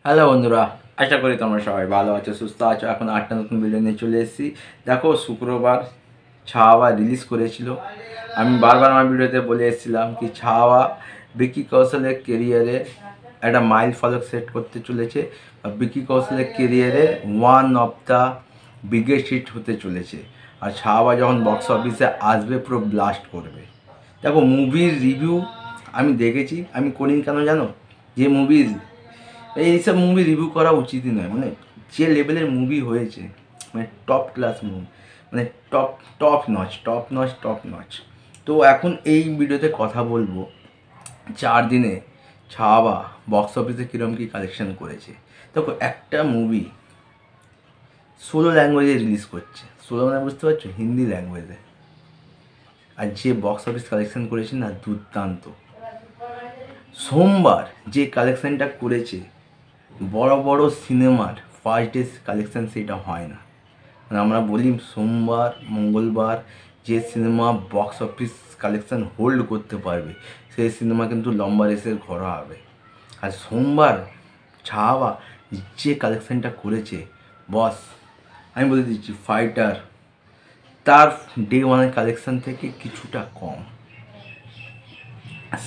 Hello বন্ধুরা, আশা করি তোমরা সবাই ভালো আছো, সুস্থ আছো। এখন 8টা নতুন ভিডিও নিয়ে চলে এসেছি। দেখো, শুক্রবার ছাওয়া রিলিজ করেছিল। আমি বারবার আমার ভিডিওতে বলে এসেছিলাম কি ছাওয়া ভিকি কৌশলের কেরিয়ারে একটা মাইল ফলক সেট করতে চলেছে। ভিকি কৌশলের কেরিয়ারে one of the biggest hit হতে চলেছে। আর ছাওয়া যখন বক্স অফিসে আসবে পুরো ব্লাস্ট করবে। দেখো, মুভির রিভিউ আমি দেখেছি, আমি করিনি কেন জানো? যে মুভির এইসব মুভি রিভিউ করা উচিতই নয়। মানে যে লেভেলের মুভি হয়েছে, মানে টপ ক্লাস মুভি, মানে টপ নচ। তো এখন এই ভিডিওতে কথা বলবো 4 দিনে ছাওয়া বক্স অফিসে কীরকম কী কালেকশন করেছে। দেখো, একটা মুভি 16 ল্যাঙ্গুয়েজে রিলিজ করছে। 16 মানে বুঝতে পারছো? হিন্দি ল্যাঙ্গুয়েজে। আর যে বক্স অফিস কালেকশন করেছে না, দুর্দান্ত। সোমবার যে কালেকশানটা করেছে, বড় বড় সিনেমার ফার্স্ট ডে কালেকশান সেটা হয় না। মানে আমরা বলি সোমবার মঙ্গলবার যে cinema box office collection hold করতে পারবে সেই সিনেমা কিন্তু লম্বা রেসের ঘোরা হবে। আর সোমবার ছাওয়া যে কালেকশানটা করেছে, বস আমি বলে দিচ্ছি, ফাইটার তার ডে ওয়ানের কালেকশান থেকে কিছুটা কম,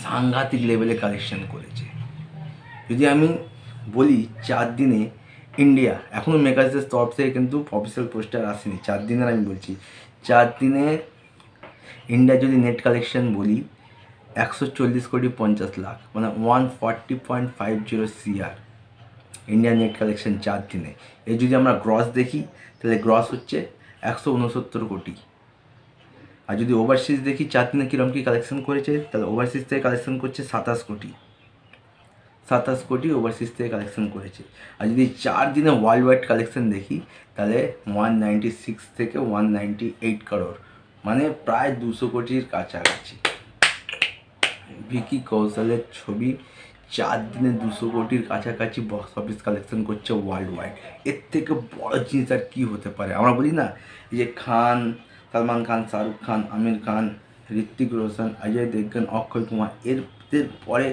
সাংঘাতিক লেভেলে কালেকশান করেছে। যদি আমি বলি 4 দিনে ইন্ডিয়া, এখনও মেকার্সদের তরফ থেকে কিন্তু অফিসিয়াল পোস্টার আসেনি। 4 দিনের আমি বলছি, 4 দিনে ইন্ডিয়া যদি নেট কালেকশন বলি 140 কোটি 50 লাখ, মানে 140.50 CR ইন্ডিয়া নেট কালেকশন 4 দিনে। এর যদি আমরা গ্রস দেখি তাহলে গ্রস হচ্ছে 169 কোটি। আর যদি ওভারসিজ দেখি 4 দিনে কীরকম কী কালেকশন করেছে, তাহলে ওভারসিজ থেকে কালেকশন করছে 27 কোটি ওভারসিজ থেকে কালেকশন করেছে। আর যদি 4 দিনে ওয়ার্ল্ড ওয়াইড কালেকশন দেখি তাহলে 196 থেকে 198 করোড়, মানে প্রায় 200 কোটির কাছাকাছি। ভিকি কৌশলের ছবি 4 দিনে 200 কোটির কাছাকাছি বক্স অফিস কালেকশন করছে ওয়ার্ল্ড ওয়াইড। এর থেকে বড় জিনিস আর কী হতে পারে? আমরা বলি না যে খান, সলমান খান, শাহরুখ খান, আমির খান, ঋত্বিক রোশন, অজয় দেবগন, অক্ষয় কুমার, এর পরে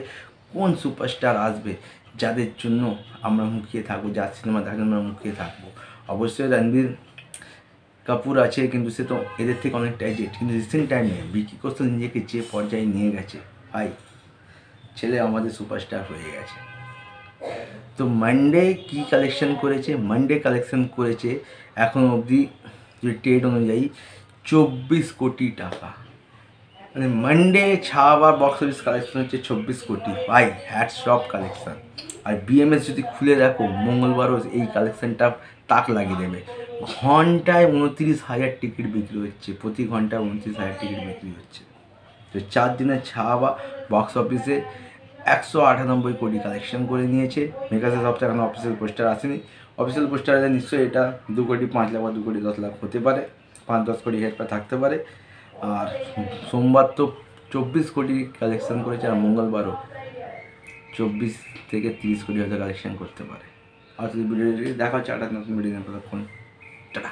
কোন সুপারস্টার আসবে যাদের জন্য আমরা মুখিয়ে থাকবো, যার সিনেমা দেখার জন্য আমরা মুখিয়ে থাকবো? অবশ্যই রণবীর কাপুর আছে, কিন্তু সে তো এদের থেকে অনেকটা এজেড। কিন্তু রিসেন্ট টাইমে ভিকি কৌশল নিজেকে যে পর্যায়ে নিয়ে গেছে, ভাই ছেলে আমাদের সুপারস্টার হয়ে গেছে। তো মানডে কি কালেকশন করেছে? মানডে কালেকশন করেছে এখন অবধি যে ট্রেড অনুযায়ী 24 কোটি টাকা। মানে মানডে ছাওয়া বক্স অফিস কালেকশন হচ্ছে 24 কোটি। ভাই হ্যাটস অফ কালেকশান। আর বিএমএস যদি খুলে রাখো, মঙ্গলবারও এই কালেকশানটা তাক লাগিয়ে দেবে। ঘন্টায় 29,000 টিকিট বিক্রি হচ্ছে, প্রতি ঘন্টায় 29,000 টিকিট বিক্রি হচ্ছে। তো 4 দিনের ছাওয়া বক্স অফিসে 198 কোটি কালেকশন করে নিয়েছে। মেগাসের সবচেয়ে এখন অফিসিয়াল পোস্টার আসেনি। অফিসিয়াল পোস্টার এলে নিশ্চয়ই এটা 2 কোটি 5 লাখ বা 2 কোটি 10 লাখ হতে পারে, 5-10 কোটি হেরফের থাকতে পারে। আর সোমবার তো 24 কোটি কালেকশন করেছে, আর মঙ্গলবারও 24 থেকে 30 কোটি হয়তো কালেকশন করতে পারে। আর যদি ভিডিওটি দেখা হচ্ছে, নতুন ভিডিও টাটা।